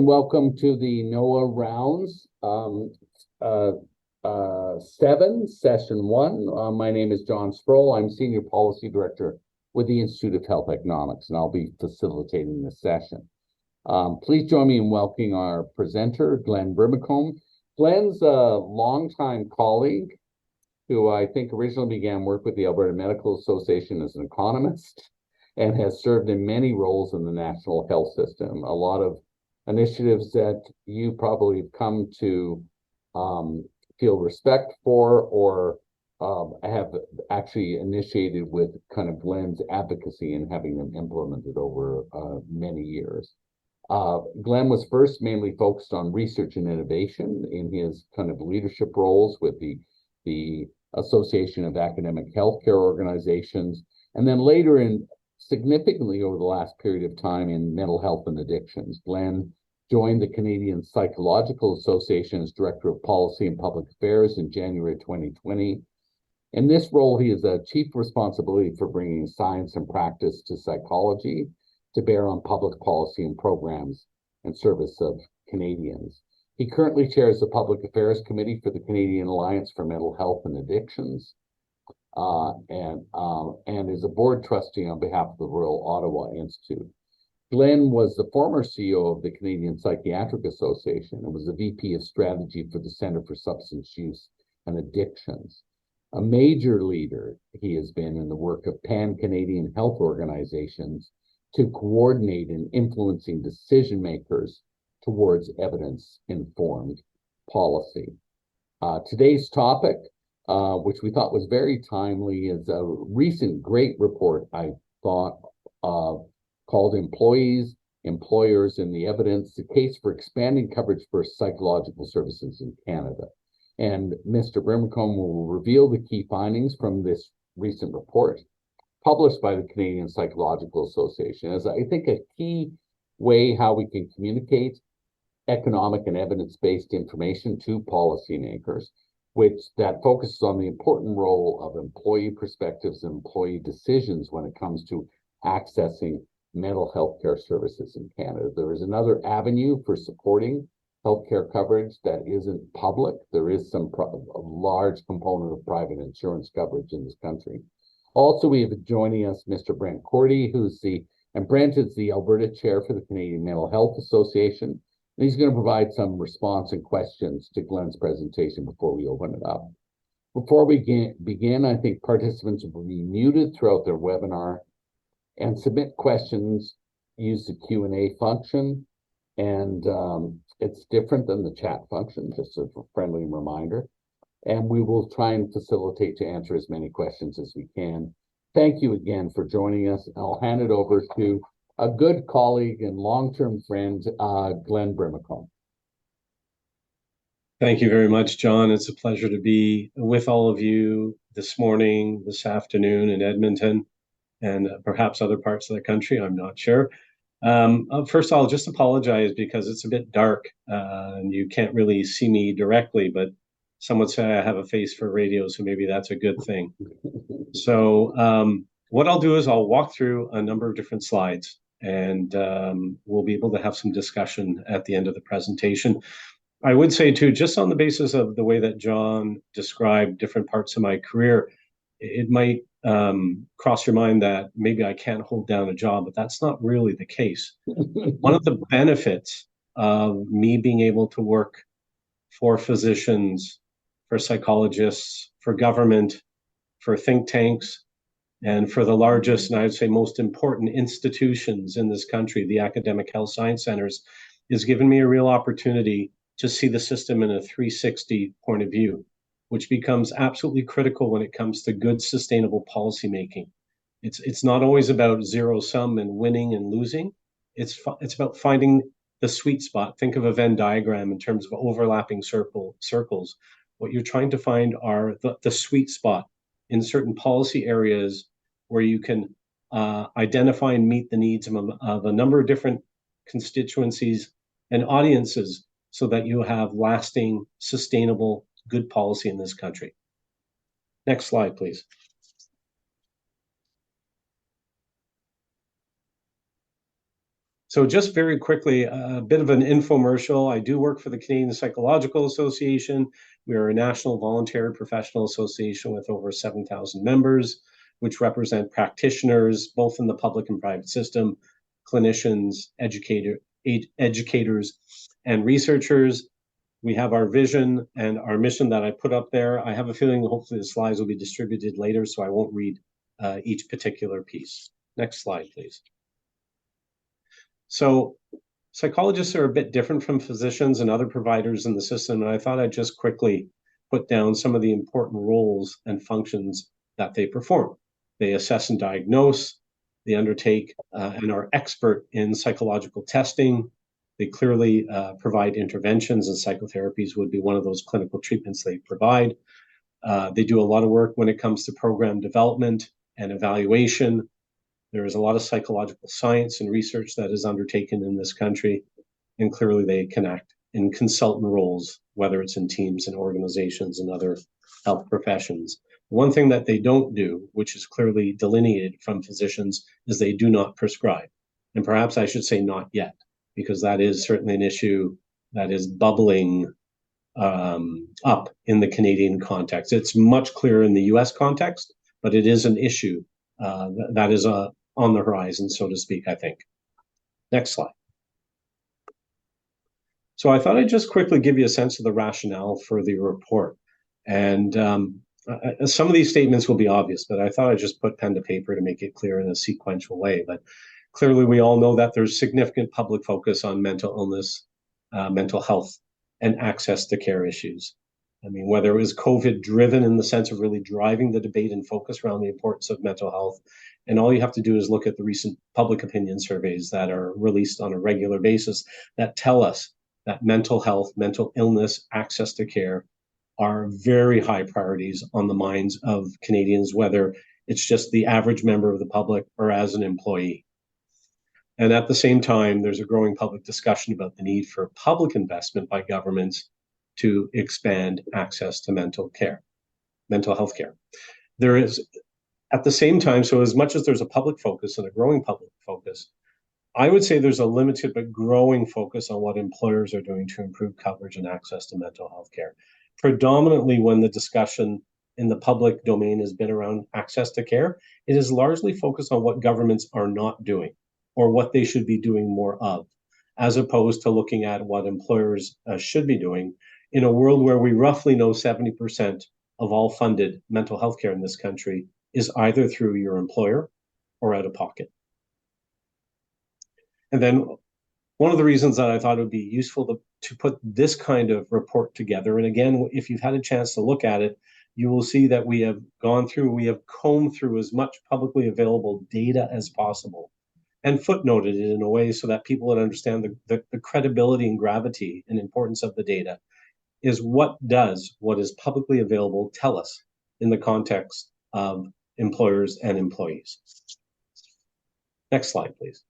and welcome to the NOAA Rounds 7, Session 1. My name is John Sproul. I'm Senior Policy Director with the Institute of Health Economics, and I'll be facilitating this session. Please join me in welcoming our presenter, Glenn Brimacombe. Glenn's a longtime colleague who I think originally began work with the Alberta Medical Association as an economist and has served in many roles in the national health system. A lot of initiatives that you probably have come to feel respect for or have actually initiated with kind of Glenn's advocacy and having them implemented over many years. Glenn was first mainly focused on research and innovation in his kind of leadership roles with the Association of Academic Healthcare Organizations, and then later in significantly over the last period of time in mental health and addictions. Glenn joined the Canadian Psychological Association as Director of Policy and Public Affairs in January 2020. In this role, he has a chief responsibility for bringing science and practice to psychology to bear on public policy and programs and service of Canadians. He currently chairs the Public Affairs Committee for the Canadian Alliance for Mental Health and Addictions, and is a board trustee on behalf of the Royal Ottawa Institute. Glenn was the former CEO of the Canadian Psychiatric Association and was the VP of Strategy for the Centre for Substance Use and Addictions. A major leader he has been in the work of pan-Canadian health organizations to coordinate and influencing decision makers towards evidence-informed policy. Today's topic, which we thought was very timely, is a recent great report I thought called Employees, Employers, and the Evidence, the Case for Expanding Coverage for Psychological Services in Canada. And Mr. Brimacombe will reveal the key findings from this recent report published by the Canadian Psychological Association as I think a key way how we can communicate economic and evidence-based information to policymakers, which that focuses on the important role of employee perspectives and employee decisions when it comes to accessing mental health care services in Canada. There is another avenue for supporting healthcare coverage that isn't public. There is a large component of private insurance coverage in this country. Also, we have joining us Mr. Brent Cordy, Brent is the Alberta Chair for the Canadian Mental Health Association. And he's going to provide some response and questions to Glenn's presentation before we open it up. Before we begin, I think participants will be muted throughout their webinar and submit questions, use the Q&A function, and it's different than the chat function, just as a friendly reminder. And we will try and facilitate to answer as many questions as we can. Thank you again for joining us. I'll hand it over to a good colleague and long-term friend, Glenn Brimacombe. Thank you very much, John. It's a pleasure to be with all of you this morning, this afternoon in Edmonton, and perhaps other parts of the country, I'm not sure. First, I'll just apologize because it's a bit dark and you can't really see me directly, but some would say I have a face for radio, so maybe that's a good thing. So what I'll do is I'll walk through a number of different slides, and we'll be able to have some discussion at the end of the presentation. I would say too, just on the basis of the way that John described different parts of my career, it might cross your mind that maybe I can't hold down a job, but that's not really the case. One of the benefits of me being able to work for physicians, for psychologists, for government, for think tanks, and for the largest, and I would say most important institutions in this country, the academic health science centers, is given me a real opportunity to see the system in a 360 point of view, which becomes absolutely critical when it comes to good, sustainable policymaking. It's not always about zero sum and winning and losing. It's about finding the sweet spot. Think of a Venn diagram in terms of overlapping circles. What you're trying to find are the sweet spot in certain policy areas where you can identify and meet the needs of a number of different constituencies and audiences so that you have lasting, sustainable, good policy in this country. Next slide, please. So just very quickly, a bit of an infomercial. I do work for the Canadian Psychological Association. We are a national voluntary professional association with over 7,000 members, which represent practitioners, both in the public and private system, clinicians, educators, and researchers. We have our vision and our mission that I put up there. I have a feeling hopefully the slides will be distributed later, so I won't read each particular piece. Next slide, please. So psychologists are a bit different from physicians and other providers in the system, and I thought I'd just quickly put down some of the important roles and functions that they perform. They assess and diagnose, they undertake and are expert in psychological testing. They clearly provide interventions, and psychotherapies would be one of those clinical treatments they provide. They do a lot of work when it comes to program development and evaluation. There is a lot of psychological science and research that is undertaken in this country, and clearly they can act in consultant roles, whether it's in teams and organizations and other health professions. One thing that they don't do, which is clearly delineated from physicians, is they do not prescribe. And perhaps I should say not yet, because that is certainly an issue that is bubbling up in the Canadian context. It's much clearer in the US context, but it is an issue that is on the horizon, so to speak, I think. Next slide. So I thought I'd just quickly give you a sense of the rationale for the report. And some of these statements will be obvious, but I thought I'd just put pen to paper to make it clear in a sequential way. But clearly, we all know that there's significant public focus on mental illness, mental health, and access to care issues. I mean, whether it was COVID-driven in the sense of really driving the debate and focus around the importance of mental health, and all you have to do is look at the recent public opinion surveys that are released on a regular basis that tell us that mental health, mental illness, access to care are very high priorities on the minds of Canadians, whether it's just the average member of the public or as an employee. And at the same time, there's a growing public discussion about the need for public investment by governments to expand access to mental health care. There is, at the same time, so as much as there's a public focus and a growing public focus, I would say there's a limited but growing focus on what employers are doing to improve coverage and access to mental health care. Predominantly when the discussion in the public domain has been around access to care, it is largely focused on what governments are not doing or what they should be doing more of, as opposed to looking at what employers should be doing in a world where we roughly know 70% of all funded mental health care in this country is either through your employer or out of pocket. And then one of the reasons that I thought it would be useful to put this kind of report together, and again, if you've had a chance to look at it, you will see that we have combed through as much publicly available data as possible and footnoted it in a way so that people would understand the credibility and gravity and importance of the data is what is publicly available tell us in the context of employers and employees. Next slide, please.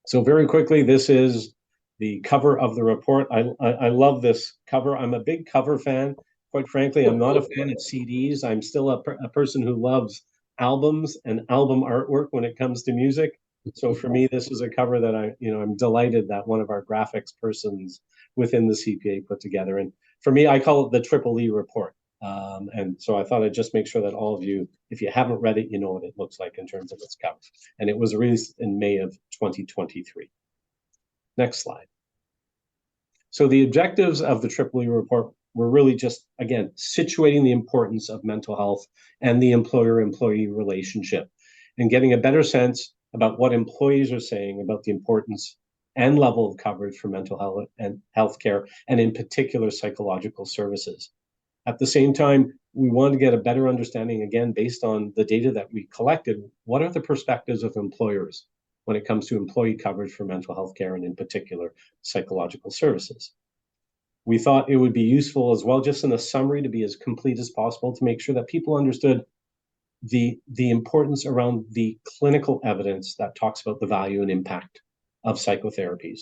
So very quickly, this is the cover of the report. I love this cover. I'm a big cover fan. Quite frankly, I'm not a fan of CDs. I'm still a person who loves albums and album artwork when it comes to music. So for me, this is a cover that I'm delighted that one of our graphics persons within the CPA put together. And for me, I call it the Triple E report. And so I thought I'd just make sure that all of you, if you haven't read it, you know what it looks like in terms of its cover. And it was released in May of 2023. Next slide. So the objectives of the Triple E report were really just, again, situating the importance of mental health and the employer-employee relationship and getting a better sense about what employees are saying about the importance and level of coverage for mental health and healthcare, and in particular, psychological services. At the same time, we want to get a better understanding, again, based on the data that we collected, what are the perspectives of employers when it comes to employee coverage for mental health care and in particular, psychological services. We thought it would be useful as well, just in a summary, to be as complete as possible to make sure that people understood the importance around the clinical evidence that talks about the value and impact of psychotherapies.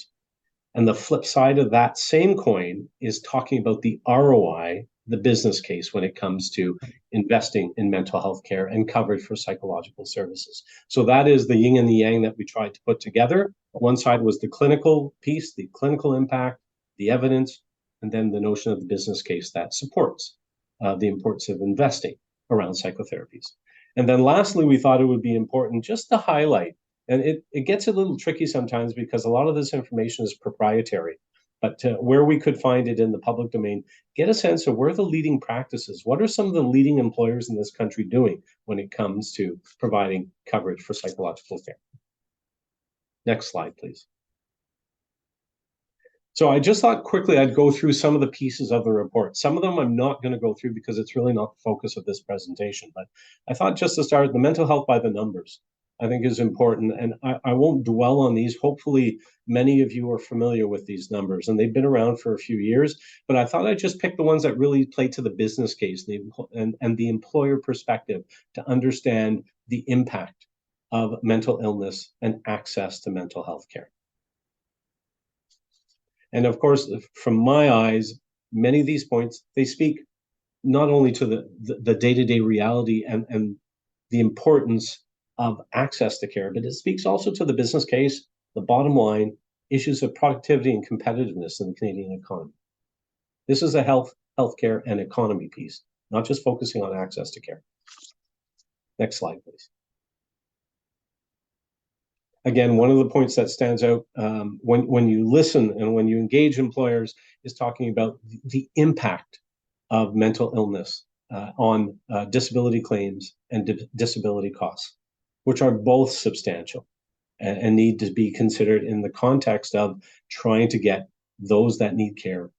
And the flip side of that same coin is talking about the ROI the business case when it comes to investing in mental health care and coverage for psychological services. So that is the yin and the yang that we tried to put together. One side was the clinical piece, the clinical impact, the evidence, and then the notion of the business case that supports the importance of investing around psychotherapies. And then lastly, we thought it would be important just to highlight, and it gets a little tricky sometimes because a lot of this information is proprietary, but where we could find it in the public domain, get a sense of where the leading practices, what are some of the leading employers in this country doing when it comes to providing coverage for psychological care. Next slide, please. So I just thought quickly I'd go through some of the pieces of the report. Some of them I'm not going to go through because it's really not the focus of this presentation, but I thought just to start, the mental health by the numbers, I think is important. And I won't dwell on these. Hopefully, many of you are familiar with these numbers and they've been around for a few years, but I thought I'd just pick the ones that really play to the business case and the employer perspective to understand the impact of mental illness and access to mental health care. And of course, from my eyes, many of these points, they speak not only to the day-to-day reality and the importance of access to care, but it speaks also to the business case, the bottom line, issues of productivity and competitiveness in the Canadian economy. This is a healthcare and economy piece, not just focusing on access to care. Next slide, please. Again, one of the points that stands out when you listen and when you engage employers is talking about the impact of mental illness on disability claims and disability costs, which are both substantial and need to be considered in the context of trying to get those that need care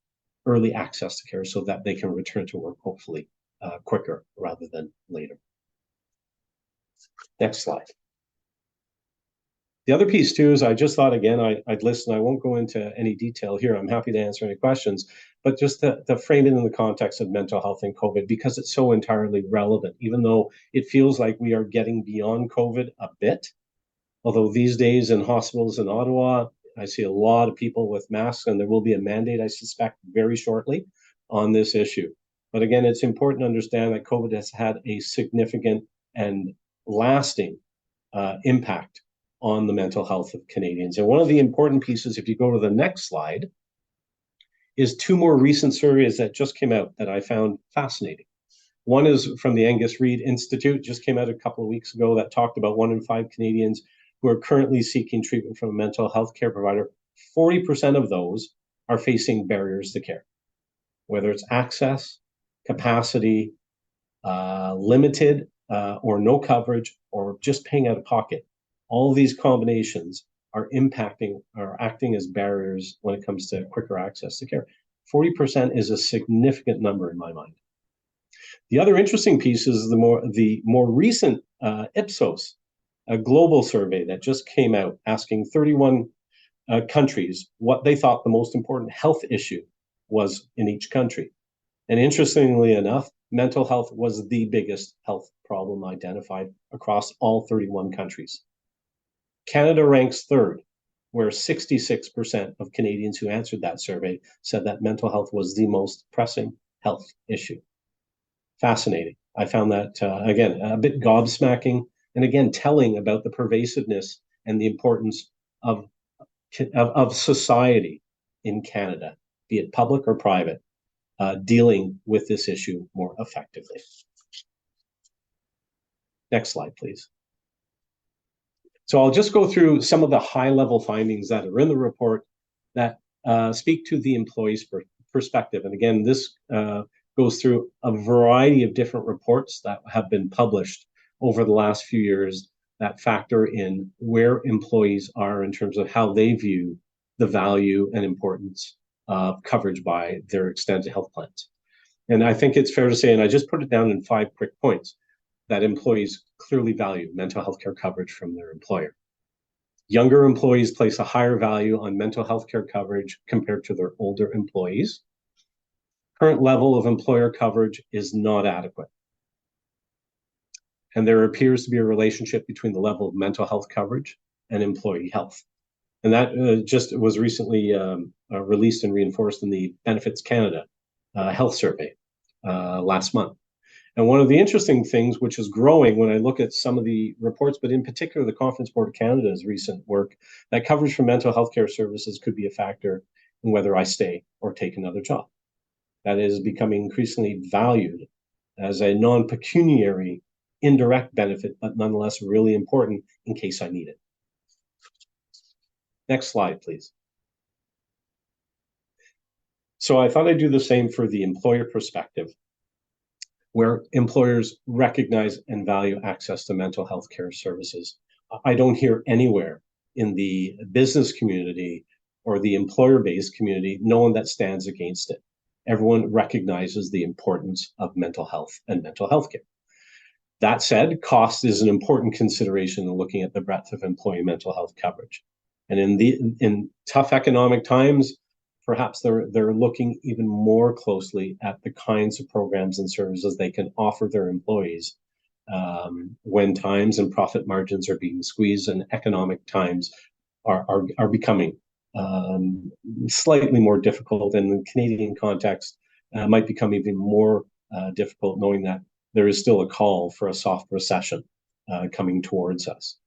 early access to care so that they can return to work, hopefully quicker rather than later. Next slide. The other piece too is I just thought, again, I'd listen. I won't go into any detail here. I'm happy to answer any questions, but just to frame it in the context of mental health and COVID, because it's so entirely relevant, even though it feels like we are getting beyond COVID a bit. Although these days in hospitals in Ottawa, I see a lot of people with masks, and there will be a mandate, I suspect, very shortly on this issue. But again, it's important to understand that COVID has had a significant and lasting impact on the mental health of Canadians. And one of the important pieces, if you go to the next slide, is two more recent surveys that just came out that I found fascinating. One is from the Angus Reid Institute, just came out a couple of weeks ago, that talked about 1 in 5 Canadians who are currently seeking treatment from a mental health care provider. 40% of those are facing barriers to care, whether it's access, capacity, limited or no coverage, or just paying out of pocket. All of these combinations are impacting or acting as barriers when it comes to quicker access to care. 40% is a significant number in my mind. The other interesting piece is the more recent Ipsos, a global survey that just came out asking 31 countries what they thought the most important health issue was in each country. And interestingly enough, mental health was the biggest health problem identified across all 31 countries. Canada ranks third, where 66% of Canadians who answered that survey said that mental health was the most pressing health issue. Fascinating. I found that, again, a bit gobsmacking, and again, telling about the pervasiveness and the importance of society in Canada, be it public or private, dealing with this issue more effectively. Next slide, please. So I'll just go through some of the high-level findings that are in the report that speak to the employee's perspective. And again, this goes through a variety of different reports that have been published over the last few years that factor in where employees are in terms of how they view the value and importance of coverage by their extended health plans. And I think it's fair to say, and I just put it down in 5 quick points, that employees clearly value mental health care coverage from their employer. Younger employees place a higher value on mental health care coverage compared to their older employees. Current level of employer coverage is not adequate. And there appears to be a relationship between the level of mental health coverage and employee health. And that just was recently released and reinforced in the Benefits Canada health survey last month. And one of the interesting things, which is growing when I look at some of the reports, but in particular the Conference Board of Canada's recent work, that coverage for mental health care services could be a factor in whether I stay or take another job. That is becoming increasingly valued as a non-pecuniary indirect benefit, but nonetheless really important in case I need it. Next slide, please. So I thought I'd do the same for the employer perspective, where employers recognize and value access to mental health care services. I don't hear anywhere in the business community or the employer-based community no one that stands against it. Everyone recognizes the importance of mental health and mental health care. That said, cost is an important consideration in looking at the breadth of employee mental health coverage. And in tough economic times, perhaps they're looking even more closely at the kinds of programs and services they can offer their employees when times and profit margins are being squeezed and economic times are becoming slightly more difficult. And in the Canadian context, might become even more difficult, knowing that there is still a call for a soft recession coming towards us.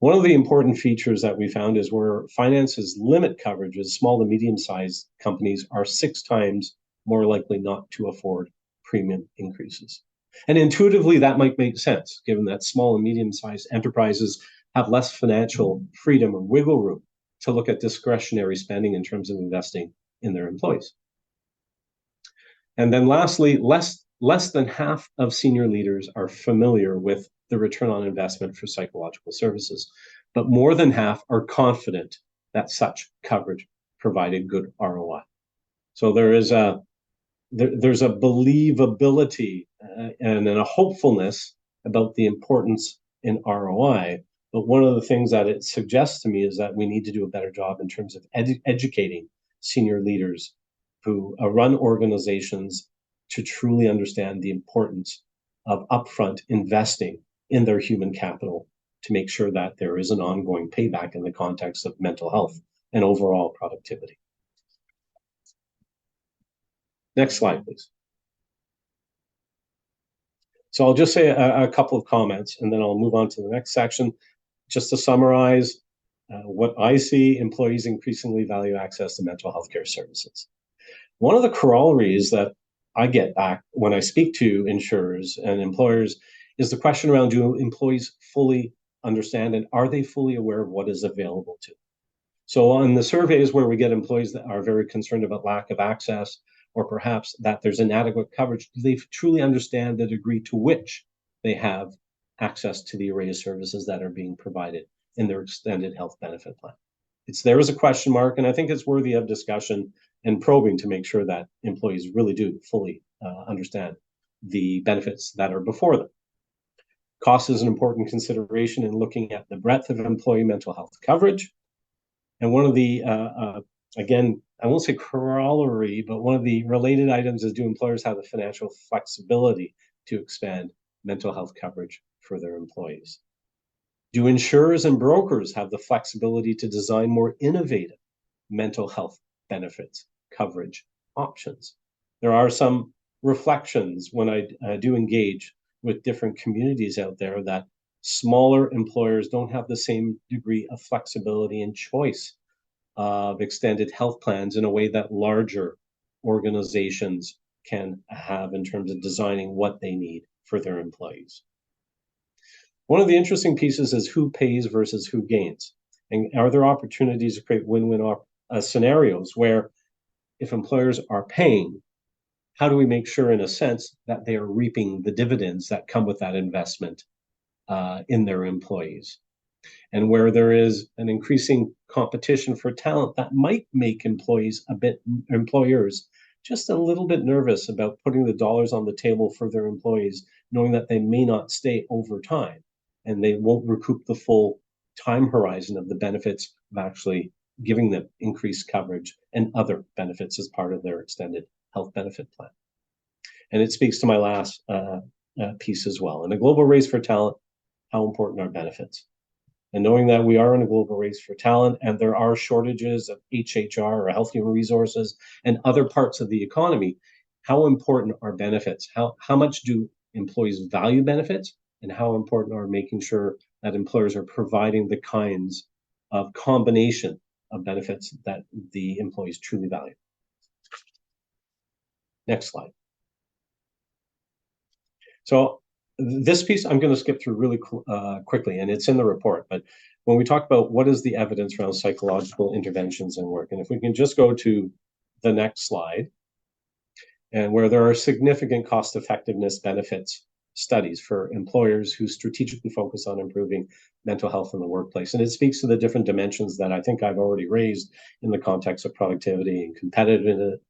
One of the important features that we found is where finances limit coverages, small to medium-sized companies are 6 times more likely not to afford premium increases. And intuitively, that might make sense, given that small and medium-sized enterprises have less financial freedom or wiggle room to look at discretionary spending in terms of investing in their employees. And then lastly, less than half of senior leaders are familiar with the return on investment for psychological services, but more than half are confident that such coverage provided good ROI. So there's a believability and a hopefulness about the importance in ROI. But one of the things that it suggests to me is that we need to do a better job in terms of educating senior leaders who run organizations to truly understand the importance of upfront investing in their human capital to make sure that there is an ongoing payback in the context of mental health and overall productivity. Next slide, please. So I'll just say a couple of comments, and then I'll move on to the next section. Just to summarize, what I see, employees increasingly value access to mental health care services. One of the corollaries that I get back when I speak to insurers and employers is the question around, do employees fully understand and are they fully aware of what is available to them? So on the surveys where we get employees that are very concerned about lack of access, or perhaps that there's inadequate coverage, do they truly understand the degree to which they have access to the array of services that are being provided in their extended health benefit plan? It's there as a question mark, and I think it's worthy of discussion and probing to make sure that employees really do fully understand the benefits that are before them. Cost is an important consideration in looking at the breadth of employee mental health coverage. And one of the, again, I won't say corollary, but one of the related items is, do employers have the financial flexibility to expand mental health coverage for their employees? Do insurers and brokers have the flexibility to design more innovative mental health benefits coverage options? There are some reflections when I do engage with different communities out there that smaller employers don't have the same degree of flexibility and choice of extended health plans in a way that larger organizations can have in terms of designing what they need for their employees. One of the interesting pieces is who pays versus who gains. And are there opportunities to create win-win scenarios where if employers are paying, how do we make sure, in a sense, that they are reaping the dividends that come with that investment in their employees? And where there is an increasing competition for talent, that might make employers just a little bit nervous about putting the dollars on the table for their employees, knowing that they may not stay over time and they won't recoup the full time horizon of the benefits of actually giving them increased coverage and other benefits as part of their extended health benefit plan. And it speaks to my last piece as well. In a global race for talent, how important are benefits? And knowing that we are in a global race for talent and there are shortages of HHR or health human resources and other parts of the economy, how important are benefits? How much do employees value benefits? And how important are making sure that employers are providing the kinds of combination of benefits that the employees truly value? Next slide. So this piece I'm going to skip through really quickly, and it's in the report. But when we talk about what is the evidence around psychological interventions and work, and if we can just go to the next slide, and where there are significant cost effectiveness benefits studies for employers who strategically focus on improving mental health in the workplace. And it speaks to the different dimensions that I think I've already raised in the context of productivity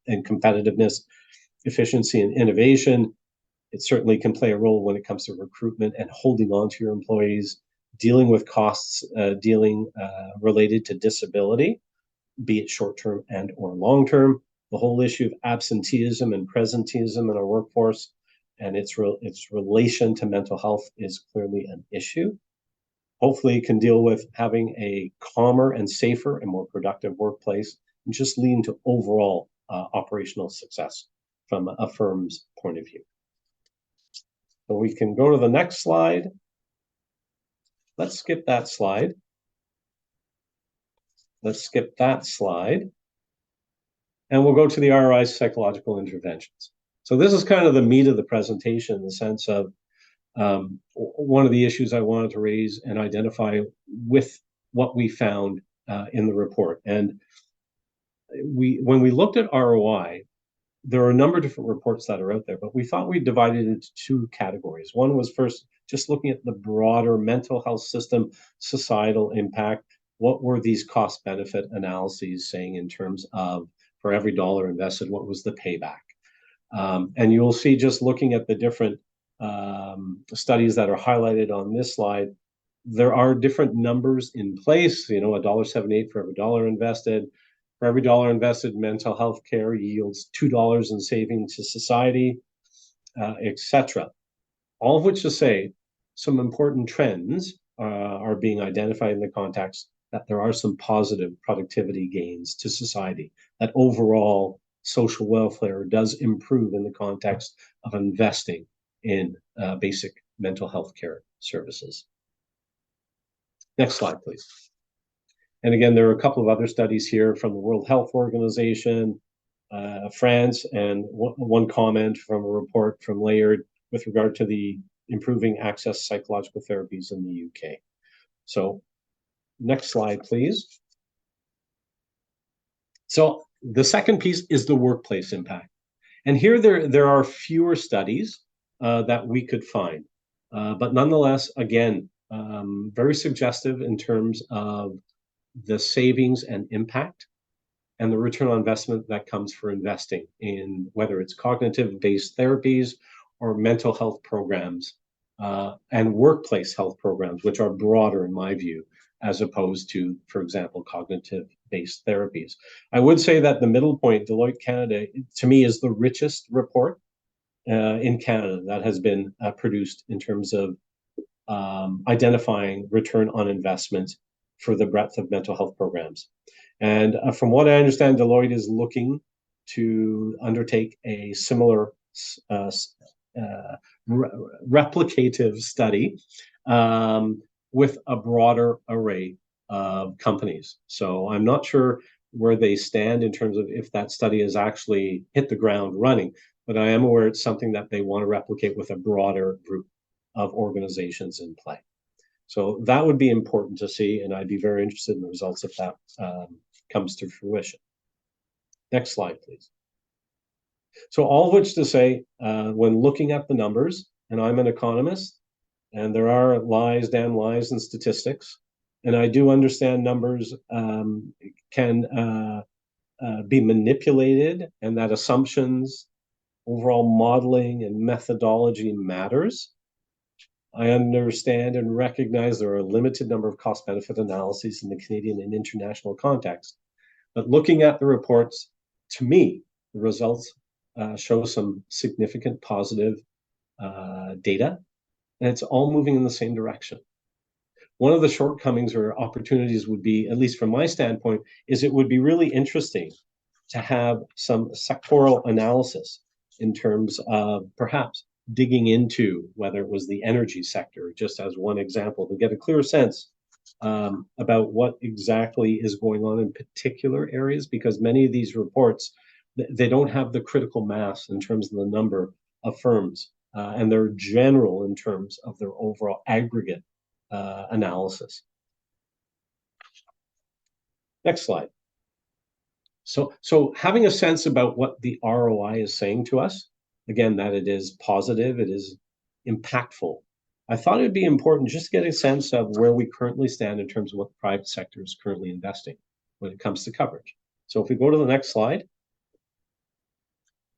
and competitiveness, efficiency and innovation. It certainly can play a role when it comes to recruitment and holding on to your employees, dealing with costs, related to disability, be it short-term and or long-term. The whole issue of absenteeism and presenteeism in our workforce and its relation to mental health is clearly an issue. Hopefully it can deal with having a calmer and safer and more productive workplace and just leading to overall operational success from a firm's point of view. So we can go to the next slide. Let's skip that slide. Let's skip that slide. And we'll go to the ROI's psychological interventions. So this is kind of the meat of the presentation in the sense of one of the issues I wanted to raise and identify with what we found in the report. And when we looked at ROI, there are a number of different reports that are out there, but we thought we divided it into two categories. One was first just looking at the broader mental health system, societal impact. What were these cost benefit analyses saying in terms of for every dollar invested, what was the payback? And you'll see just looking at the different studies that are highlighted on this slide, there are different numbers in place, $1.78 for every dollar invested. For every dollar invested in mental health care yields $2 in saving to society, etc. All of which to say some important trends are being identified in the context that there are some positive productivity gains to society, that overall social welfare does improve in the context of investing in basic mental health care services. Next slide, please. And again, there are a couple of other studies here from the World Health Organization, France, and one comment from a report from Laird with regard to the improving access psychological therapies in the UK. So next slide, please. So the second piece is the workplace impact. And here there are fewer studies that we could find. But nonetheless, again, very suggestive in terms of the savings and impact and the return on investment that comes for investing in whether it's cognitive-based therapies or mental health programs and workplace health programs, which are broader in my view, as opposed to, for example, cognitive-based therapies. I would say that the middle point, Deloitte Canada, to me is the richest report in Canada that has been produced in terms of identifying return on investment for the breadth of mental health programs. And from what I understand, Deloitte is looking to undertake a similar replicative study with a broader array of companies. So I'm not sure where they stand in terms of if that study has actually hit the ground running, but I am aware it's something that they want to replicate with a broader group of organizations in play. So that would be important to see, and I'd be very interested in the results if that comes to fruition. Next slide, please. So all of which to say, when looking at the numbers, and I'm an economist, and there are lies, damn lies, and statistics, and I do understand numbers can be manipulated, and that assumptions, overall modeling, and methodology matters. I understand and recognize there are a limited number of cost-benefit analyses in the Canadian and international context. But looking at the reports, to me, the results show some significant positive data, and it's all moving in the same direction. One of the shortcomings or opportunities would be, at least from my standpoint, is it would be really interesting to have some sectoral analysis in terms of perhaps digging into whether it was the energy sector, just as one example, to get a clear sense about what exactly is going on in particular areas, because many of these reports, they don't have the critical mass in terms of the number of firms, and they're general in terms of their overall aggregate analysis. Next slide. So having a sense about what the ROI is saying to us, again, that it is positive, it is impactful. I thought it'd be important just to get a sense of where we currently stand in terms of what the private sector is currently investing when it comes to coverage. So if we go to the next slide,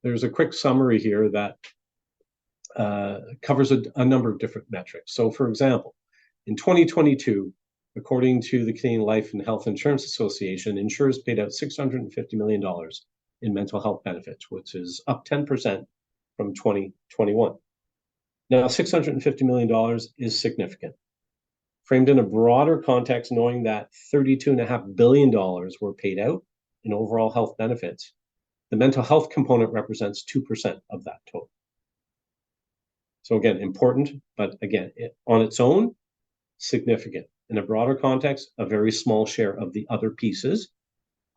there's a quick summary here that covers a number of different metrics. So for example, in 2022, according to the Canadian Life and Health Insurance Association, insurers paid out $650 million in mental health benefits, which is up 10% from 2021. Now, $650 million is significant. Framed in a broader context, knowing that $32.5 billion were paid out in overall health benefits, the mental health component represents 2% of that total. So again, important, but again, on its own, significant. In a broader context, a very small share of the other pieces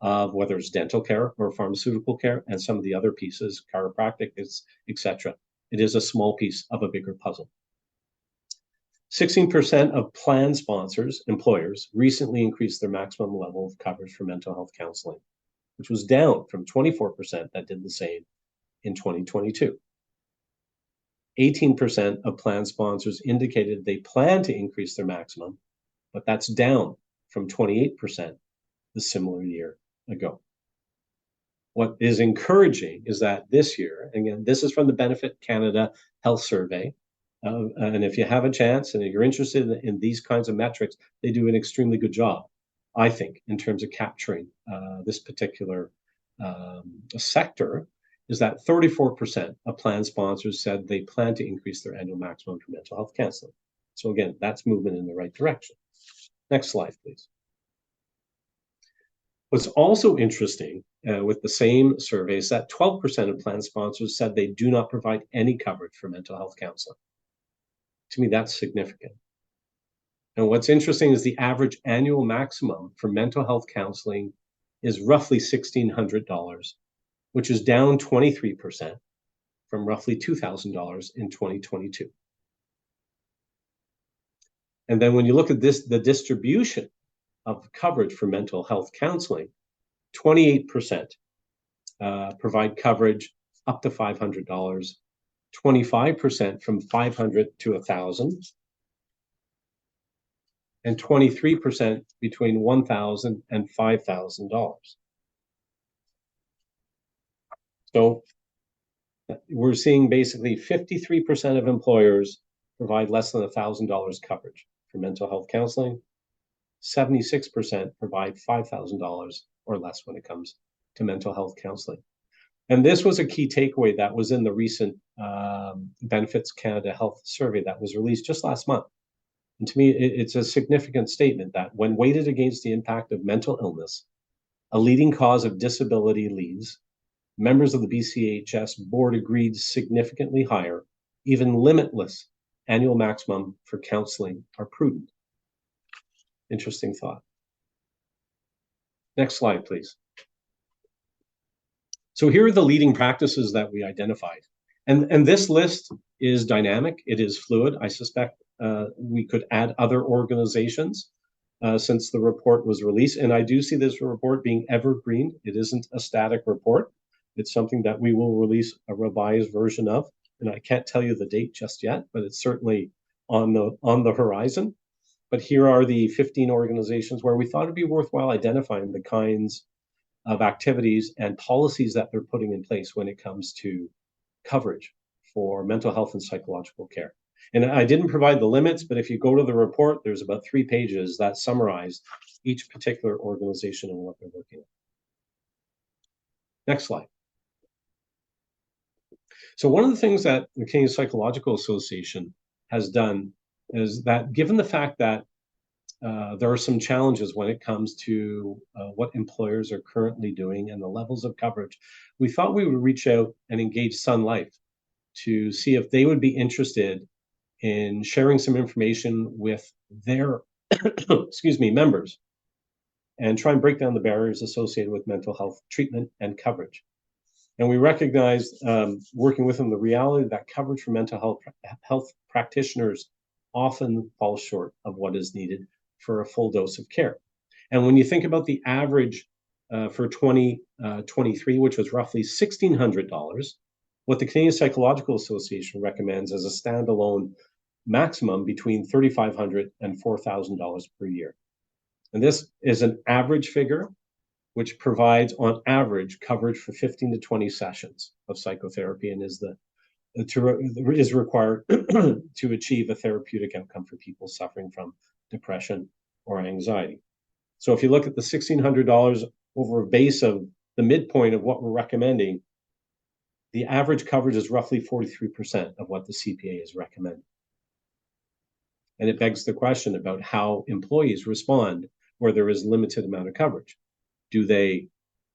of whether it's dental care or pharmaceutical care and some of the other pieces, chiropractic, etc. It is a small piece of a bigger puzzle. 16% of plan sponsors, employers, recently increased their maximum level of coverage for mental health counseling, which was down from 24% that did the same in 2022. 18% of plan sponsors indicated they plan to increase their maximum, but that's down from 28% the similar year ago. What is encouraging is that this year, again, this is from the Benefit Canada Health Survey, and if you have a chance and you're interested in these kinds of metrics, they do an extremely good job, I think, in terms of capturing this particular sector, is that 34% of plan sponsors said they plan to increase their annual maximum for mental health counseling. So again, that's movement in the right direction. Next slide, please. What's also interesting with the same survey is that 12% of plan sponsors said they do not provide any coverage for mental health counseling. To me, that's significant. And what's interesting is the average annual maximum for mental health counseling is roughly $1,600, which is down 23% from roughly $2,000 in 2022. And then when you look at this, the distribution of coverage for mental health counseling, 28% provide coverage up to $500, 25% from $500 to $1,000, and 23% between $1,000 and $5,000. So we're seeing basically 53% of employers provide less than $1,000 coverage for mental health counseling. 76% provide $5,000 or less when it comes to mental health counseling. And this was a key takeaway that was in the recent Benefits Canada Health Survey that was released just last month. And to me, it's a significant statement that when weighted against the impact of mental illness, a leading cause of disability leaves, members of the BCHS board agreed significantly higher, even limitless annual maximum for counseling are prudent. Interesting thought. Next slide, please. So here are the leading practices that we identified. And this list is dynamic. It is fluid. I suspect we could add other organizations since the report was released. And I do see this report being evergreen. It isn't a static report. It's something that we will release a revised version of. And I can't tell you the date just yet, but it's certainly on the horizon. But here are the 15 organizations where we thought it'd be worthwhile identifying the kinds of activities and policies that they're putting in place when it comes to coverage for mental health and psychological care. And I didn't provide the limits, but if you go to the report, there's about 3 pages that summarize each particular organization and what they're working on. Next slide. So one of the things that the Canadian Psychological Association has done is that given the fact that there are some challenges when it comes to what employers are currently doing and the levels of coverage. We thought we would reach out and engage Sun Life to see if they would be interested in sharing some information with their excuse me, members, and try and break down the barriers associated with mental health treatment and coverage. And we recognized, working with them, the reality that coverage for mental health practitioners often falls short of what is needed for a full dose of care. And when you think about the average for 2023, which was roughly $1,600, what the Canadian Psychological Association recommends is a standalone maximum between $3,500 and $4,000 per year. And this is an average figure, which provides on average coverage for 15 to 20 sessions of psychotherapy and is required to achieve a therapeutic outcome for people suffering from depression or anxiety. So if you look at the $1,600 over a base of the midpoint of what we're recommending, the average coverage is roughly 43% of what the CPA is recommending. And it begs the question about how employees respond where there is limited amount of coverage. Do they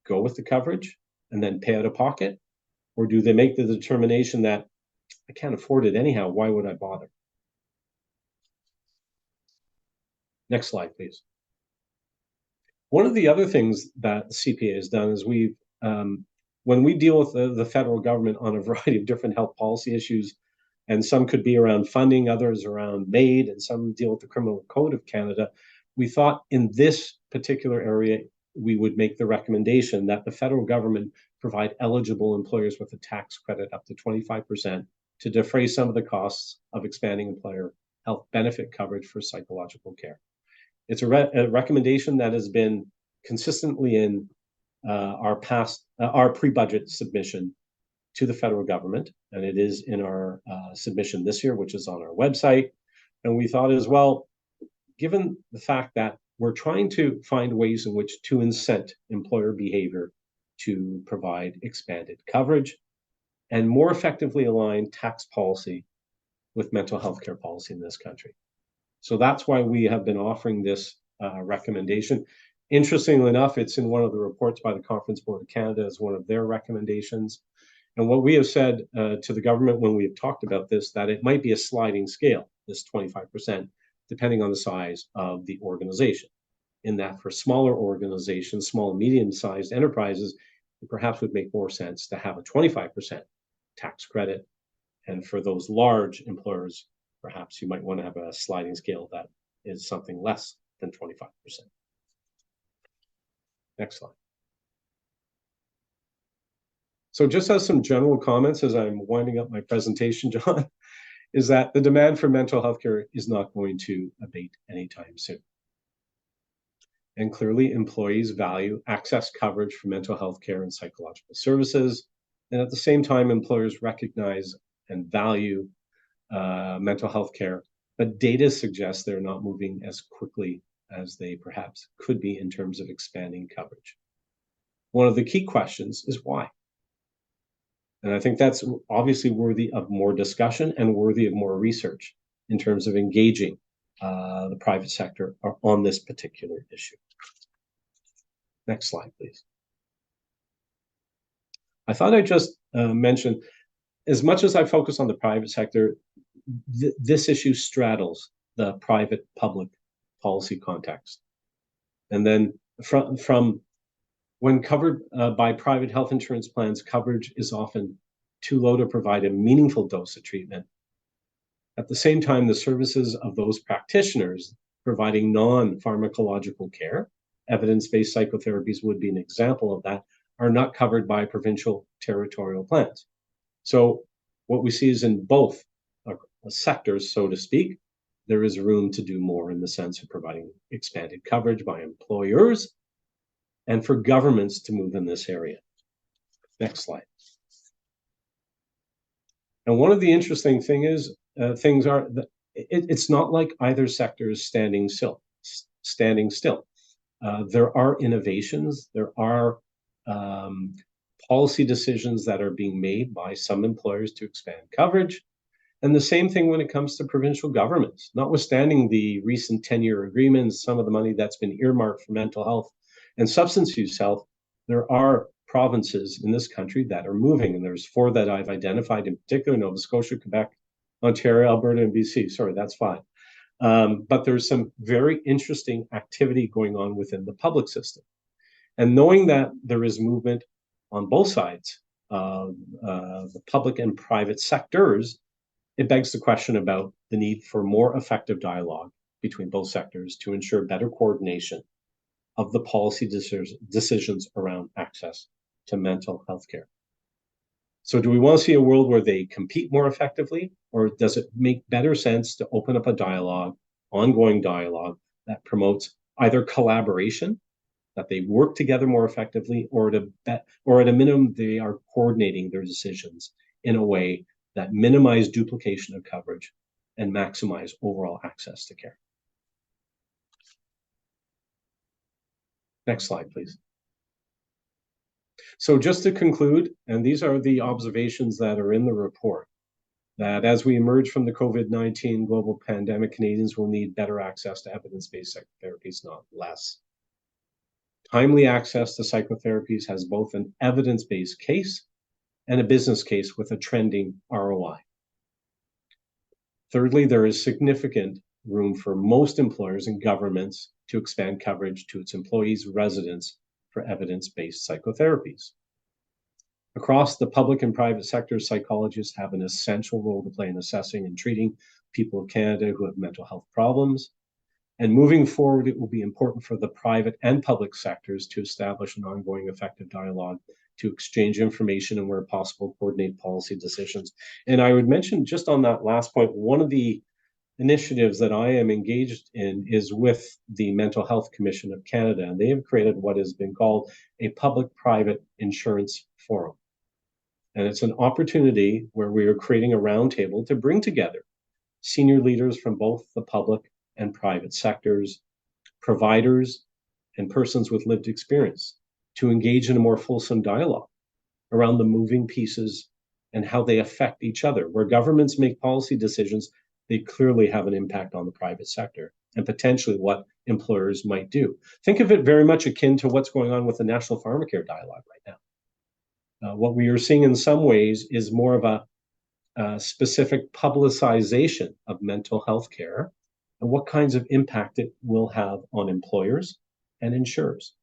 go with the coverage and then pay out of pocket? Or do they make the determination that I can't afford it anyhow, why would I bother? Next slide, please. One of the other things that the CPA has done is when we deal with the federal government on a variety of different health policy issues, and some could be around funding, others around MAID, and some deal with the Criminal Code of Canada, we thought in this particular area, we would make the recommendation that the federal government provide eligible employers with a tax credit up to 25% to defray some of the costs of expanding employer health benefit coverage for psychological care. It's a recommendation that has been consistently in our pre-budget submission to the federal government, and it is in our submission this year, which is on our website. And we thought as well, given the fact that we're trying to find ways in which to incent employer behavior to provide expanded coverage and more effectively align tax policy with mental health care policy in this country. So that's why we have been offering this recommendation. Interestingly enough, it's in one of the reports by the Conference Board of Canada as one of their recommendations. And what we have said to the government when we have talked about this, that it might be a sliding scale, this 25%, depending on the size of the organization. In that for smaller organizations, small and medium-sized enterprises, it perhaps would make more sense to have a 25% tax credit. And for those large employers, perhaps you might want to have a sliding scale that is something less than 25%. Next slide. So just as some general comments as I'm winding up my presentation, John, is that the demand for mental health care is not going to abate anytime soon. And clearly, employees value access coverage for mental health care and psychological services. And at the same time, employers recognize and value mental health care, but data suggests they're not moving as quickly as they perhaps could be in terms of expanding coverage. One of the key questions is why? And I think that's obviously worthy of more discussion and worthy of more research in terms of engaging the private sector on this particular issue. Next slide, please. I thought I'd just mention, as much as I focus on the private sector, this issue straddles the private-public policy context. And then from when covered by private health insurance plans, coverage is often too low to provide a meaningful dose of treatment. At the same time, the services of those practitioners providing non-pharmacological care, evidence-based psychotherapies would be an example of that, are not covered by provincial territorial plans. So what we see is in both sectors, so to speak, there is room to do more in the sense of providing expanded coverage by employers and for governments to move in this area. Next slide. And one of the interesting things are that it's not like either sector is standing still. There are innovations, there are policy decisions that are being made by some employers to expand coverage. And the same thing when it comes to provincial governments. Notwithstanding the recent 10-year agreements, some of the money that's been earmarked for mental health and substance use health, there are provinces in this country that are moving. And there's 4 that I've identified in particular: Nova Scotia, Quebec, Ontario, Alberta, and BC. Sorry, that's 5. But there's some very interesting activity going on within the public system. And knowing that there is movement on both sides, the public and private sectors, it begs the question about the need for more effective dialogue between both sectors to ensure better coordination of the policy decisions around access to mental health care. So do we want to see a world where they compete more effectively, or does it make better sense to open up a dialogue, ongoing dialogue, that promotes either collaboration, that they work together more effectively, or at a minimum, they are coordinating their decisions in a way that minimize duplication of coverage and maximize overall access to care? Next slide, please. So just to conclude, and these are the observations that are in the report, that as we emerge from the COVID-19 global pandemic, Canadians will need better access to evidence-based psychotherapies, not less. Timely access to psychotherapies has both an evidence-based case and a business case with a trending ROI. Thirdly, there is significant room for most employers and governments to expand coverage to its employees' residents for evidence-based psychotherapies. Across the public and private sectors, psychologists have an essential role to play in assessing and treating people of Canada who have mental health problems. And moving forward, it will be important for the private and public sectors to establish an ongoing effective dialogue to exchange information and, where possible, coordinate policy decisions. And I would mention, just on that last point, one of the initiatives that I am engaged in is with the Mental Health Commission of Canada, and they have created what has been called a public-private insurance forum. And it's an opportunity where we are creating a roundtable to bring together senior leaders from both the public and private sectors, providers, and persons with lived experience to engage in a more fulsome dialogue around the moving pieces and how they affect each other. Where governments make policy decisions, they clearly have an impact on the private sector and potentially what employers might do. Think of it very much akin to what's going on with the National Pharmacare dialogue right now. What we are seeing in some ways is more of a specific publicization of mental health care and what kinds of impact it will have on employers and insurers.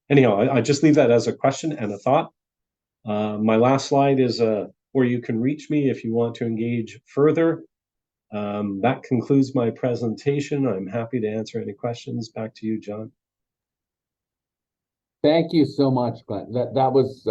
Anyhow, I just leave that as a question and a thought. My last slide is where you can reach me if you want to engage further. That concludes my presentation. I'm happy to answer any questions. Back to you, John. Thank you so much, Glenn. That was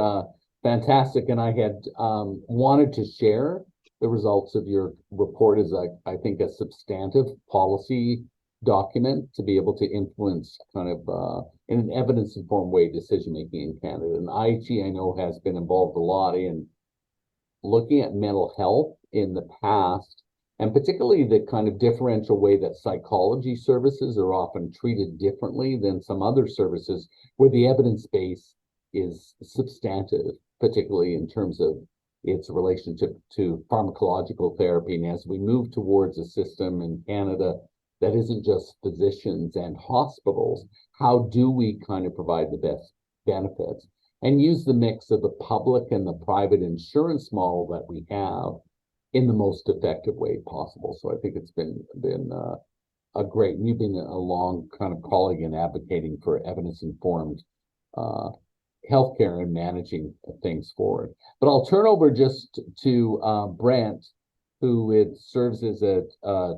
fantastic, and I had wanted to share the results of your report as I think a substantive policy document to be able to influence kind of in an evidence-informed way decision-making in Canada. And IG, I know, has been involved a lot in looking at mental health in the past, and particularly the kind of differential way that psychology services are often treated differently than some other services where the evidence base is substantive, particularly in terms of its relationship to pharmacological therapy. And as we move towards a system in Canada that isn't just physicians and hospitals, how do we kind of provide the best benefits and use the mix of the public and the private insurance model that we have in the most effective way possible? So I think it's been a great, you've been a long kind of colleague in advocating for evidence-informed healthcare and managing things forward. But I'll turn over just to Brent, who serves as a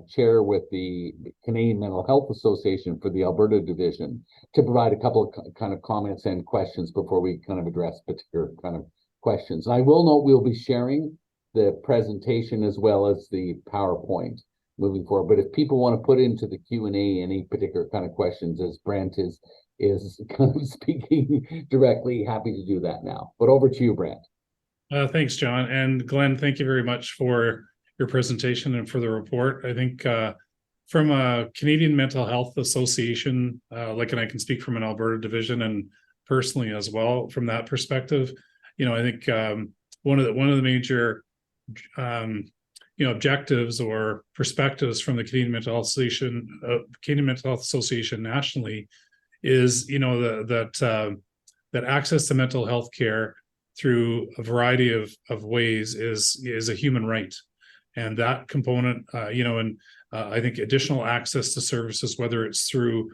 chair with the Canadian Mental Health Association for the Alberta division, to provide a couple of kind of comments and questions before we kind of address particular kind of questions. I will note we'll be sharing the presentation as well as the PowerPoint moving forward. But if people want to put into the Q&A any particular kind of questions, as Brent is kind of speaking directly, happy to do that now. But over to you, Brent. Thanks, John. And Glenn, thank you very much for your presentation and for the report. I think from a Canadian Mental Health Association, and I can speak from an Alberta division and personally as well from that perspective, I think one of the major objectives or perspectives from the Canadian Mental Health Association nationally is, that access to mental health care through a variety of ways is a human right. And that component, I think additional access to services, whether it's through,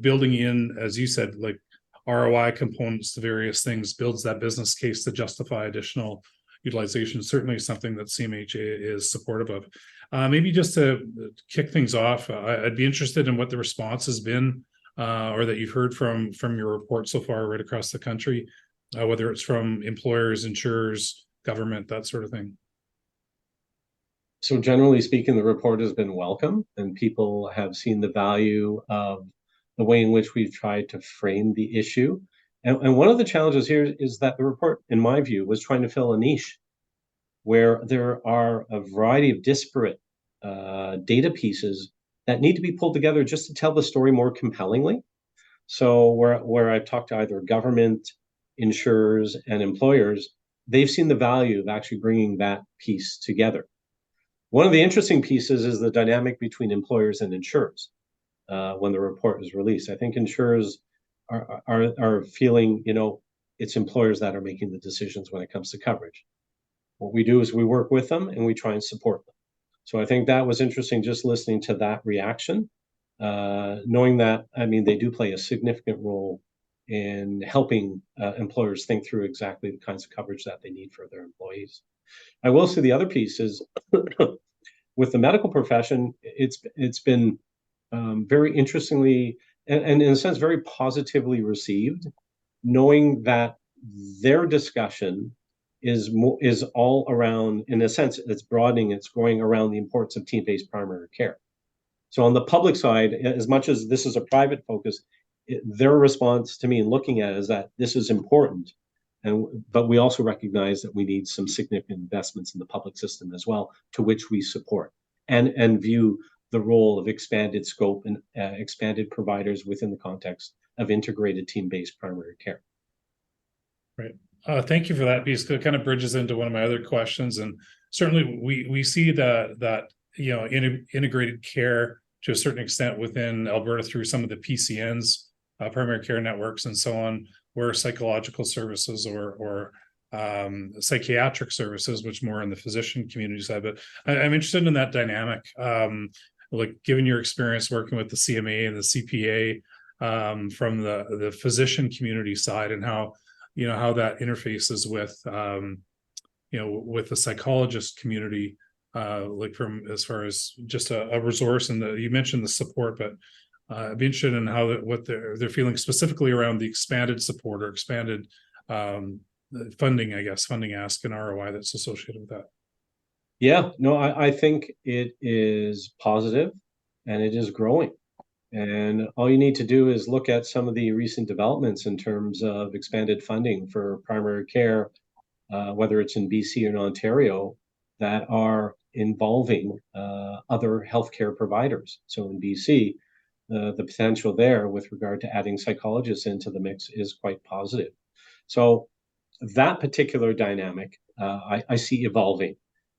building in, as you said, like ROI components to various things, builds that business case to justify additional utilization, certainly something that CMHA is supportive of. Maybe just to kick things off, I'd be interested in what the response has been, or that you've heard from your report so far right across the country, whether it's from employers, insurers, government, that sort of thing. So generally speaking, the report has been welcome, and people have seen the value of the way in which we've tried to frame the issue. And one of the challenges here is that the report, in my view, was trying to fill a niche where there are a variety of disparate data pieces that need to be pulled together just to tell the story more compellingly. So where I've talked to either government, insurers, and employers, they've seen the value of actually bringing that piece together. One of the interesting pieces is the dynamic between employers and insurers when the report is released. I think insurers are feeling, it's employers that are making the decisions when it comes to coverage. What we do is we work with them and we try and support them. So I think that was interesting, just listening to that reaction, knowing that, they do play a significant role in helping employers think through exactly the kinds of coverage that they need for their employees. I will say the other piece is with the medical profession, it's been very interestingly and in a sense very positively received, knowing that their discussion is all around, in a sense, it's broadening, it's going around the importance of team-based primary care. So on the public side, as much as this is a private focus, their response to me in looking at it is that this is important. But we also recognize that we need some significant investments in the public system as well, to which we support and view the role of expanded scope and expanded providers within the context of integrated team-based primary care. Right. Thank you for that, because it kind of bridges into one of my other questions. And certainly we see that integrated care to a certain extent within Alberta through some of the PCNs, primary care networks and so on, where psychological services or psychiatric services, which more on the physician community side. But I'm interested in that dynamic, like given your experience working with the CMA and the CPA from the physician community side, and how that interfaces with with the psychologist community, like from as far as just a resource. And you mentioned the support, but I'd be interested in what they're feeling specifically around the expanded support or expanded funding, funding ask and ROI that's associated with that. Yeah, no, I think it is positive and it is growing. And all you need to do is look at some of the recent developments in terms of expanded funding for primary care, whether it's in BC or in Ontario, that are involving other healthcare providers. So in BC, the potential there with regard to adding psychologists into the mix is quite positive. So that particular dynamic, I see evolving.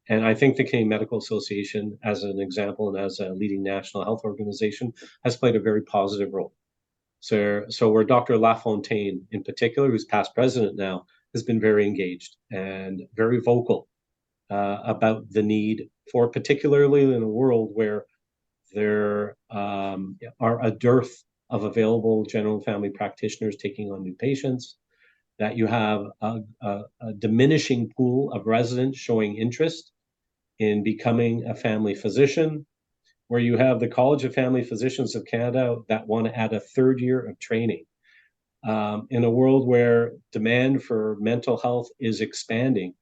And I think the Canadian Medical Association, as an example and as a leading national health organization, has played a very positive role. So where Dr. Lafontaine, in particular, who's past president now, has been very engaged and very vocal about the need for, particularly in a world where there are a dearth of available general and family practitioners taking on new patients, that you have a diminishing pool of residents showing interest in becoming a family physician, where you have the College of Family Physicians of Canada that want to add a third year of training. In a world where demand for mental health is expanding,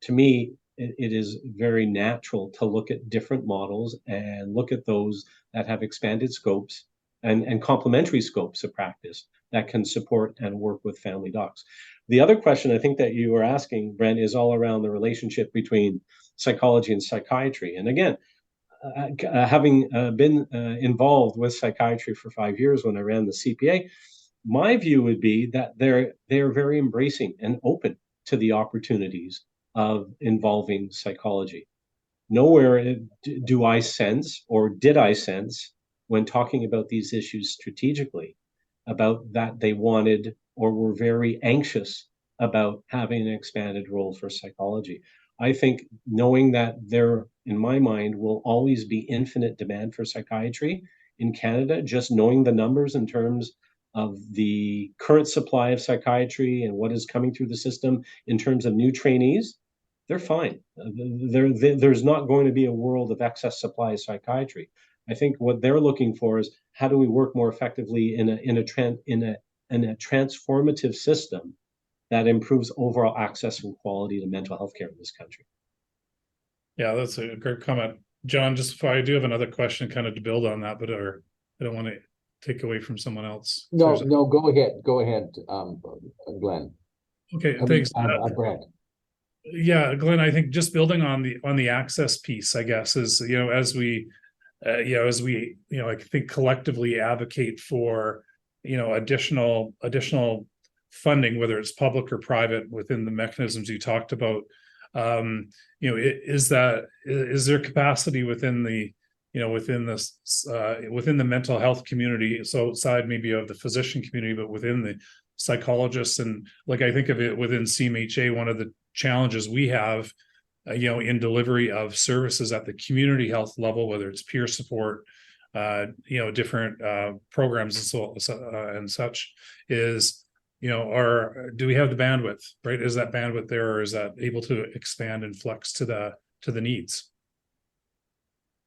to me, it is very natural to look at different models and look at those that have expanded scopes and complementary scopes of practice that can support and work with family docs. The other question I think that you were asking, Brent, is all around the relationship between psychology and psychiatry. And again, having been involved with psychiatry for 5 years when I ran the CPA, my view would be that they're very embracing and open to the opportunities of involving psychology. Nowhere do I sense, or did I sense, when talking about these issues strategically, about that they wanted or were very anxious about having an expanded role for psychology. I think knowing that there, in my mind, will always be infinite demand for psychiatry in Canada, just knowing the numbers in terms of the current supply of psychiatry and what is coming through the system in terms of new trainees, they're fine. There's not going to be a world of excess supply of psychiatry. I think what they're looking for is how do we work more effectively in a transformative system that improves overall access and quality to mental health care in this country. Yeah, that's a great comment. John, just if I do have another question kind of to build on that, but I don't want to take away from someone else. No, go ahead, Glenn. Okay, thanks. Brent. Yeah, Glenn, I think just building on the access piece, I guess, is, as we I think collectively advocate for, additional funding, whether it's public or private, within the mechanisms you talked about. Is there capacity within the within the mental health community, so outside maybe of the physician community, but within the psychologists, and like I think of it within CMHA, one of the challenges we have, in delivery of services at the community health level, whether it's peer support, different programs and such, is, do we have the bandwidth, right? Is that bandwidth there, or is that able to expand and flex to the needs?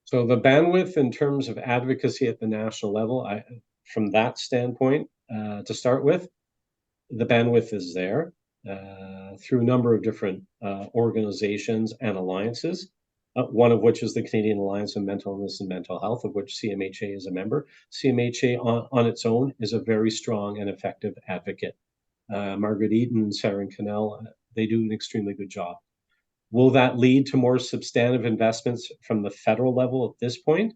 So the bandwidth in terms of advocacy at the national level, from that standpoint, to start with, the bandwidth is there through a number of different organizations and alliances, one of which is the Canadian Alliance of Mental Illness and Mental Health, of which CMHA is a member. CMHA on its own is a very strong and effective advocate. Margaret Eaton and Sarah Cannell, they do an extremely good job. Will that lead to more substantive investments from the federal level at this point?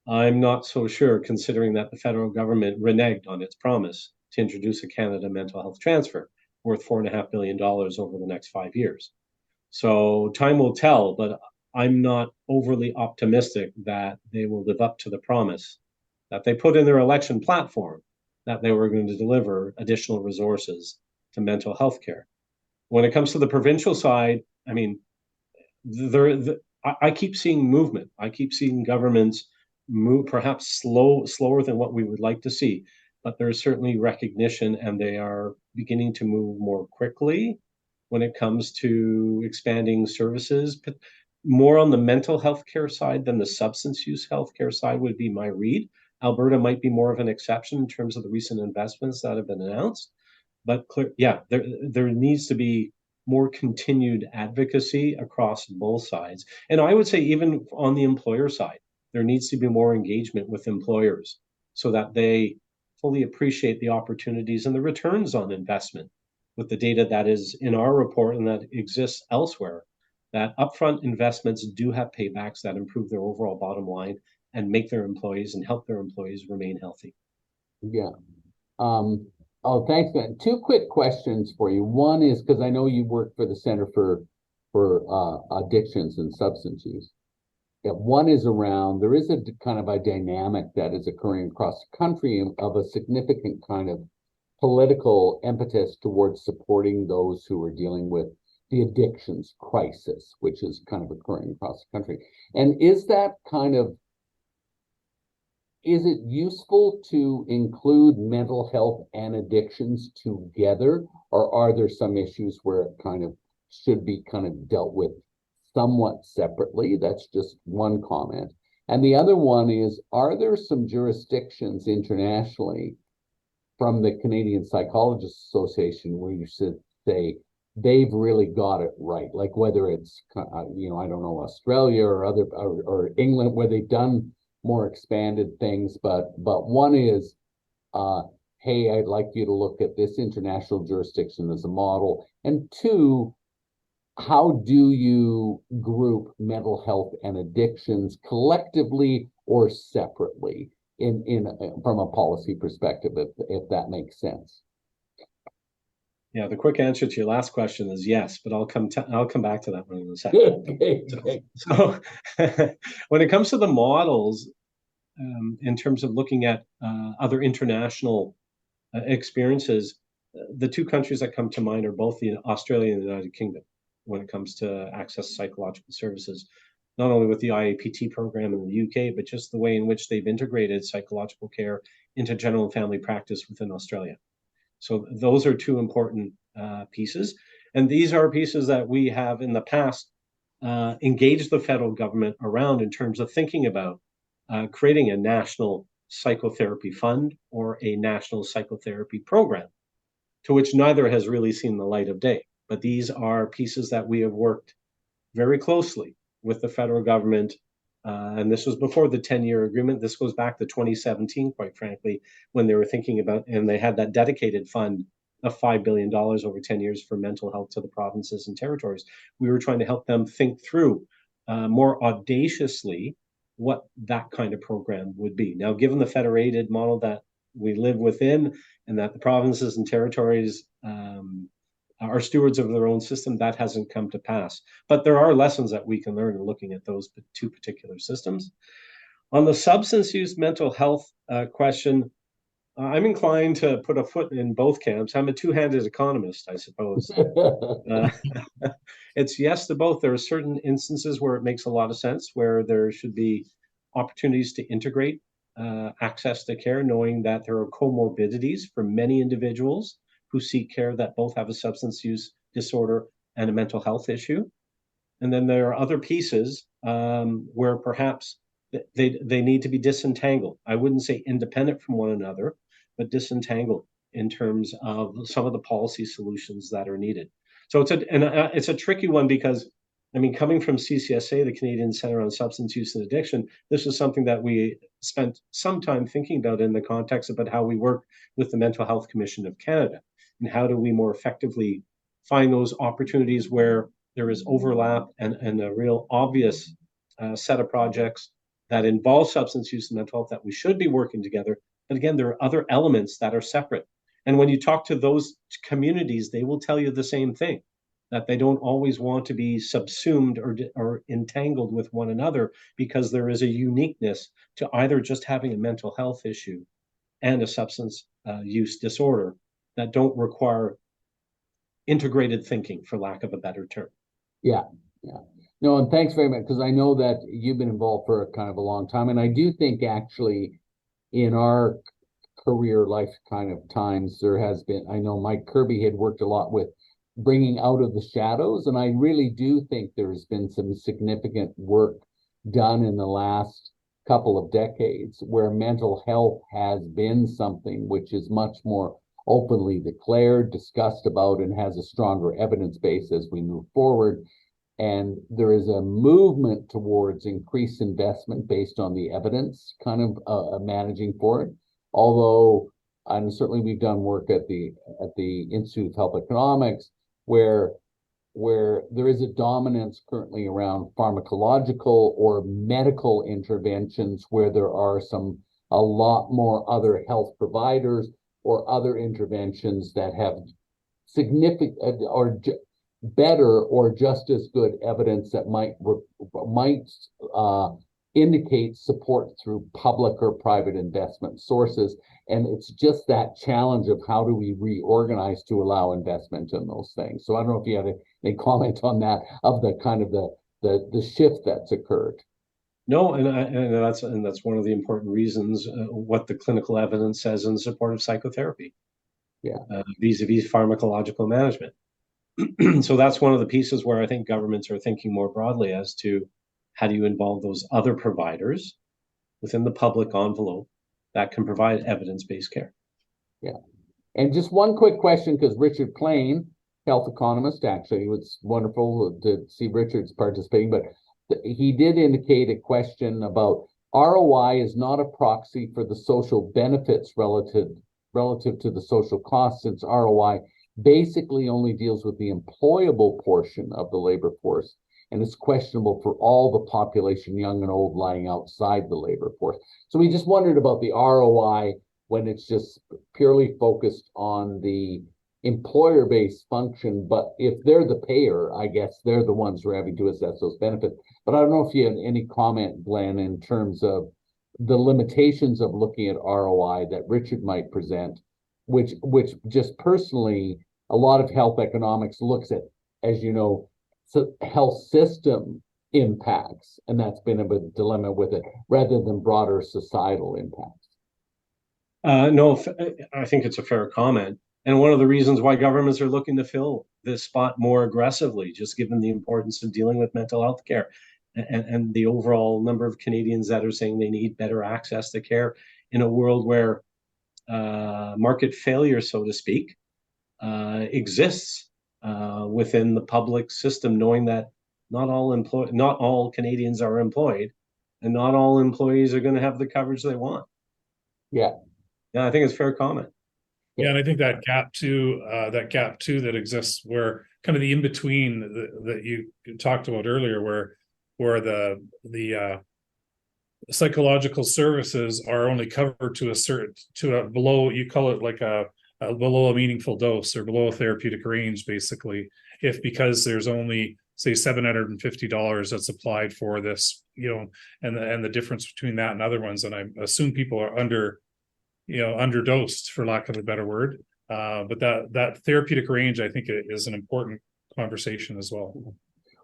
I'm not so sure, considering that the federal government reneged on its promise to introduce a Canada mental health transfer worth $4.5 billion over the next 5 years. So time will tell, but I'm not overly optimistic that they will live up to the promise that they put in their election platform, that they were going to deliver additional resources to mental health care. When it comes to the provincial side, I mean, I keep seeing movement. I keep seeing governments move, perhaps slower than what we would like to see, but there is certainly recognition, and they are beginning to move more quickly when it comes to expanding services. But more on the mental health care side than the substance use healthcare side would be my read. Alberta might be more of an exception in terms of the recent investments that have been announced, but there needs to be more continued advocacy across both sides. And I would say even on the employer side, there needs to be more engagement with employers so that they fully appreciate the opportunities and the returns on investment with the data that is in our report and that exists elsewhere, that upfront investments do have paybacks that improve their overall bottom line and make their employees and help their employees remain healthy. Yeah. Oh, thanks, man. Two quick questions for you. One is, because I know you work for the Center for Addictions and Substance Use. Yeah, one is around, there is a kind of a dynamic that is occurring across the country of a significant kind of political impetus towards supporting those who are dealing with the addictions crisis, which is kind of occurring across the country. And is it useful to include mental health and addictions together, or are there some issues where it kind of should be kind of dealt with somewhat separately? That's just one comment. And the other one is, are there some jurisdictions internationally from the Canadian Psychologists Association where you should say they've really got it right? Like whether it's, I don't know, Australia or or England, where they've done more expanded things, but one is, hey, I'd like you to look at this international jurisdiction as a model. And two, how do you group mental health and addictions collectively or separately from a policy perspective, if that makes sense? Yeah, the quick answer to your last question is yes, but I'll come back to that one in a second. Okay. So when it comes to the models, in terms of looking at other international experiences, the two countries that come to mind are both the Australia and the United Kingdom when it comes to access to psychological services, not only with the IAPT program in the UK, but just the way in which they've integrated psychological care into general and family practice within Australia. So those are two important pieces. And these are pieces that we have in the past engaged the federal government around in terms of thinking about creating a national psychotherapy fund or a national psychotherapy program, to which neither has really seen the light of day. But these are pieces that we have worked very closely with the federal government. And this was before the 10-year agreement. This goes back to 2017, quite frankly, when they were thinking about, and they had that dedicated fund of $5 billion over 10 years for mental health to the provinces and territories. We were trying to help them think through more audaciously what that kind of program would be. Now, given the federated model that we live within and that the provinces and territories are stewards of their own system, that hasn't come to pass. But there are lessons that we can learn in looking at those two particular systems. On the substance use mental health question, I'm inclined to put a foot in both camps. I'm a two-handed economist, I suppose. It's yes to both. There are certain instances where it makes a lot of sense, where there should be opportunities to integrate access to care, knowing that there are comorbidities for many individuals who seek care that both have a substance use disorder and a mental health issue. And then there are other pieces where perhaps they need to be disentangled. I wouldn't say independent from one another, but disentangled in terms of some of the policy solutions that are needed. So it's a tricky one because, I mean, coming from CCSA, the Canadian Centre on Substance Use and Addiction, this is something that we spent some time thinking about in the context about how we work with the Mental Health Commission of Canada and how do we more effectively find those opportunities where there is overlap and a real obvious set of projects that involve substance use and mental health that we should be working together. But again, there are other elements that are separate. And when you talk to those communities, they will tell you the same thing, that they don't always want to be subsumed or entangled with one another because there is a uniqueness to either just having a mental health issue and a substance use disorder that don't require integrated thinking, for lack of a better term. Yeah. No, and thanks very much, because I know that you've been involved for kind of a long time. And I do think actually in our career life kind of times, there has been, I know Mike Kirby had worked a lot with bringing out of the shadows. And I really do think there's been some significant work done in the last couple of decades where mental health has been something which is much more openly declared, discussed about, and has a stronger evidence base as we move forward. And there is a movement towards increased investment based on the evidence kind of managing for it. Although, and certainly we've done work at the Institute of Health Economics where there is a dominance currently around pharmacological or medical interventions where there are a lot more other health providers or other interventions that have significant or better or just as good evidence that might indicate support through public or private investment sources. And it's just that challenge of how do we reorganize to allow investment in those things. So I don't know if you have any comment on that, of the kind of the shift that's occurred. No, and that's one of the important reasons what the clinical evidence says in support of psychotherapy. Yeah. Vis-a-vis pharmacological management. So that's one of the pieces where I think governments are thinking more broadly as to how do you involve those other providers within the public envelope that can provide evidence-based care. Yeah. And just one quick question, because Richard Plain, health economist, actually, it was wonderful to see Richard's participating, but he did indicate a question about ROI is not a proxy for the social benefits relative to the social costs, since ROI basically only deals with the employable portion of the labor force, and it's questionable for all the population, young and old, lying outside the labor force. So we just wondered about the ROI when it's just purely focused on the employer-based function, but if they're the payer, I guess they're the ones who are having to assess those benefits. But I don't know if you have any comment, Glenn, in terms of the limitations of looking at ROI that Richard might present, which just personally, a lot of health economics looks at, as you know, health system impacts, and that's been a bit of a dilemma with it, rather than broader societal impacts. No, I think it's a fair comment. And one of the reasons why governments are looking to fill this spot more aggressively, just given the importance of dealing with mental health care and the overall number of Canadians that are saying they need better access to care in a world where market failure, so to speak, exists within the public system, knowing that not all Canadians are employed, and not all employees are going to have the coverage they want. Yeah, I think it's fair comment. Yeah, and I think that gap too that exists, where kind of the in between that you talked about earlier, where the psychological services are only covered to a below, you call it like a below a meaningful dose or below a therapeutic range, basically, because there's only say $750 that's applied for this, and the difference between that and other ones, and I assume people are underdosed, for lack of a better word. But that therapeutic range, I think, is an important conversation as well.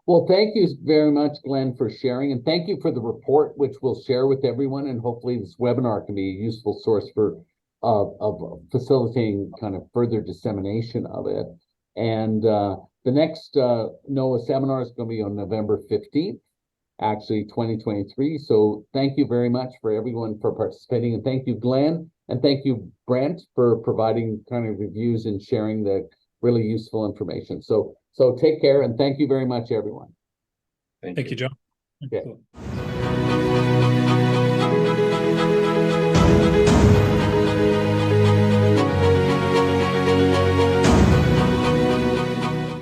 Well, thank you very much, Glenn, for sharing, and thank you for the report, which we'll share with everyone, and hopefully this webinar can be a useful source for of facilitating kind of further dissemination of it. And the next NOAA seminar is going to be on November 15th, actually 2023. So thank you very much for everyone for participating, and thank you, Glenn, and thank you, Brent, for providing kind of reviews and sharing the really useful information. So take care, and thank you very much, everyone. Thank you, John. Okay.